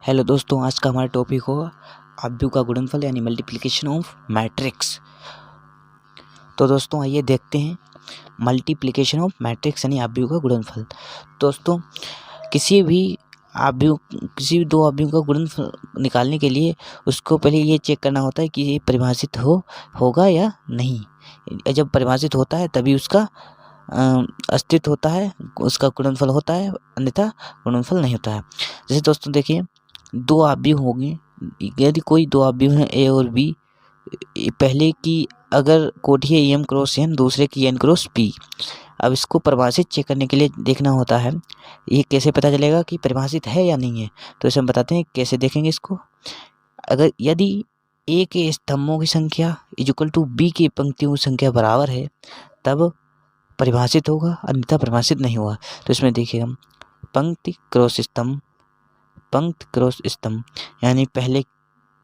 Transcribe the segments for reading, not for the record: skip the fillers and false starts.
Hello दोस्तों, आज का हमारा टॉपिक होगा अवयव का गुणनफल यानी मल्टीप्लिकेशन ऑफ मैट्रिक्स। तो दोस्तों आइए देखते हैं मल्टीप्लिकेशन ऑफ मैट्रिक्स यानी अवयव का गुणनफल। दोस्तों किसी भी दो अवयव का गुणनफल निकालने के लिए उसको पहले ये चेक करना होता है कि ये परिभाषित होगा या नहीं। जब परिभाषित होता है तभी उसका अस्तित्व होता है, उसका गुणनफल होता है, अन्यथा गुणनफल नहीं होता है। जैसे दोस्तों देखिए, दो अवयव होंगे, यदि कोई दो अवयव हैं ए और बी, पहले की अगर कोटि है एम क्रॉस एन, दूसरे की एन क्रॉस पी। अब इसको परिभाषित चेक करने के लिए देखना होता है ये कैसे पता चलेगा कि परिभाषित है या नहीं है। तो इसे हम बताते हैं कैसे देखेंगे इसको। अगर यदि ए के स्तंभों की संख्या इक्वल टू बी की पंक्तियों की संख्या बराबर है तब परिभाषित होगा, अन्यथा परिभाषित नहीं होगा। तो इसमें देखिए हम पंक्ति क्रॉस स्तंभ, पंक्ति क्रॉस स्तंभ यानी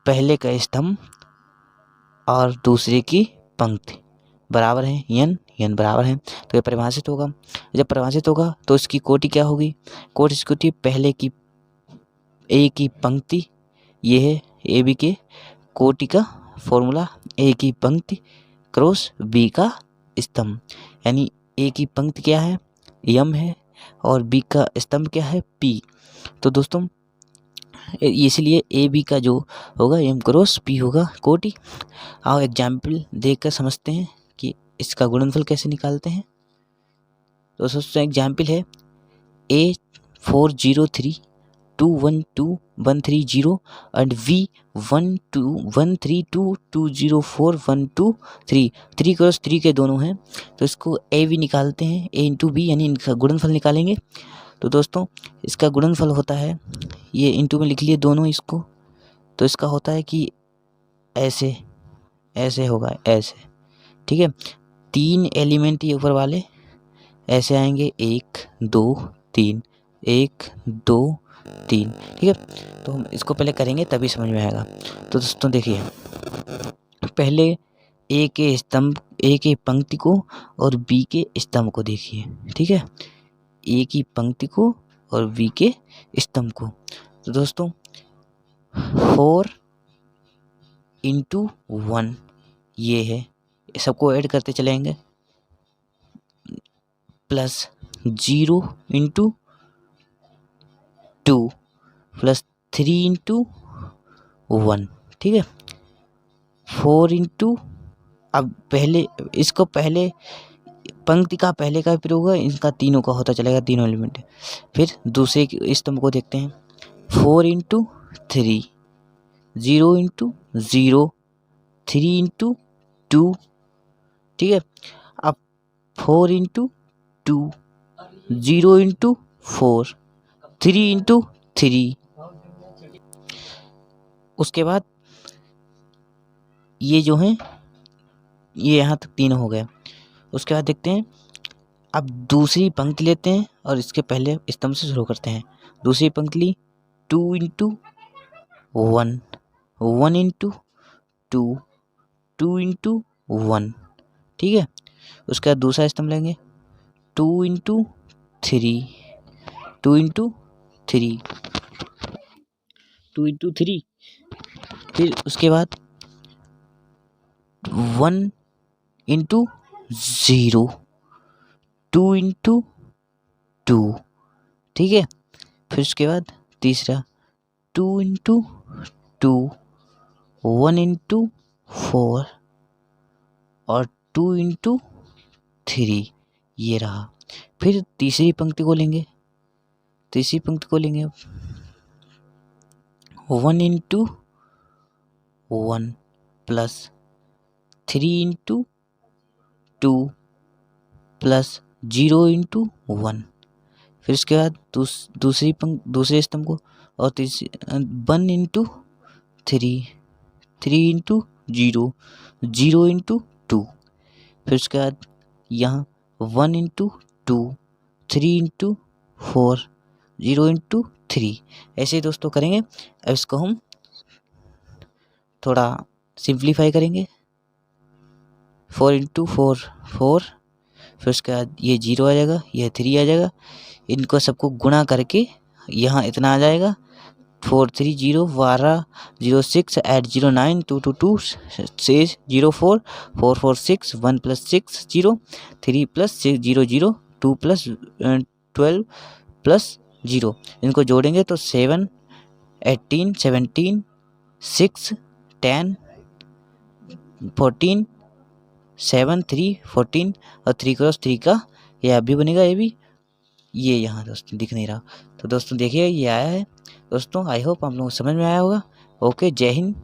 पहले का स्तंभ और दूसरे की पंक्ति बराबर है, एन बराबर है, तो ये परिभाषित होगा। जब परिभाषित होगा तो इसकी कोटि क्या होगी? कोटि इसकी होती है पहले की ए की पंक्ति, ये है ए बी के कोटि का फॉर्मूला, ए की पंक्ति क्रॉस बी का स्तंभ, यानी ए की पंक्ति क्या है? एम है और बी का स्तंभ क्या है? पी। तो दोस्तों इसलिए ए बी का जो होगा एम क्रॉस पी होगा कोटि। आओ एग्जाम्पल देखकर समझते हैं कि इसका गुणनफल कैसे निकालते हैं। तो दोस्तों एग्जाम्पल है A40321213 एंड V1213220412 3 क्रॉस 3 के दोनों हैं, तो इसको ए बी निकालते हैं, ए इंटू बी यानी इनका गुणनफल निकालेंगे। तो दोस्तों इसका गुणनफल होता है, ये इंटू में लिख लिए दोनों इसको, तो इसका होता है कि ऐसे ऐसे होगा, ऐसे, ठीक है। 3 एलिमेंट ये ऊपर वाले ऐसे आएंगे, 1 2 3, 1 2 3, ठीक है। तो हम इसको पहले करेंगे तभी समझ में आएगा। तो दोस्तों देखिए, पहले ए के स्तंभ, ए के पंक्ति को और बी के स्तंभ को देखिए, ठीक है, ए की पंक्ति को और बी के स्तंभ को। तो दोस्तों 4 इंटू 1 ये है, सबको ऐड करते चलेंगे, प्लस 0 इंटू 2 प्लस 3 इंटू 1, ठीक है। 4 इंटू, अब पहले इसको पहले पंक्ति का पहले का प्रयोग होगा, इनका तीनों का होता चलेगा, तीनों एलिमेंट। फिर दूसरे स्तंभ को देखते हैं, 4 इंटू 3, 0 इंटू 0, 3 इंटू 2, ठीक है। अब 4 इंटू 2, 0 इंटू 4, 3 इंटू 3। उसके बाद ये जो है ये यहाँ तक तीनों हो गए। उसके बाद देखते हैं, अब दूसरी पंक्ति लेते हैं और इसके पहले स्तंभ से शुरू करते हैं। दूसरी पंक्ति 2 इंटू 1, 1 इंटू 2, 2 इंटू 1, ठीक है। उसके बाद दूसरा स्तंभ लेंगे, 2 इंटू 3, 2 इंटू 3, 2 इंटू 3। फिर उसके बाद 1 इंटू 0, 2 इंटू 2, ठीक है। फिर उसके बाद तीसरा 2 इंटू 2, 1 इंटू 4 और 2 इंटू 3, ये रहा। फिर तीसरी पंक्ति को लेंगे, तीसरी पंक्ति को लेंगे 1 into 1 plus 3 into 2 plus 0 into 1। फिर उसके बाद दूसरे स्तंभ को और 1 इंटू 3, 3 इंटू 0, 0 इंटू 2। फिर उसके बाद यहाँ 1 इंटू 2, 3 इंटू 4, 0 इंटू 3। ऐसे ही दोस्तों करेंगे। अब इसको हम थोड़ा सिंप्लीफाई करेंगे, 4 इंटू 4 4, फिर उसके बाद ये 0 आ जाएगा, ये 3 आ जाएगा, इनको सबको गुणा करके यहाँ इतना आ जाएगा, 430 12 06 at 09 222 6 04 446 1 plus 6 0 3 plus 6 0 0 2 plus 12 plus 0। इनको जोड़ेंगे तो 7 18 17 6 10 14 7 3 14 और 3 क्रॉस 3 का ये अब भी बनेगा। ये भी ये यहाँ दोस्तों दिख नहीं रहा। तो दोस्तों देखिए ये आया है दोस्तों। आई होप आप लोगों को समझ में आया होगा। ओके, जय हिंद।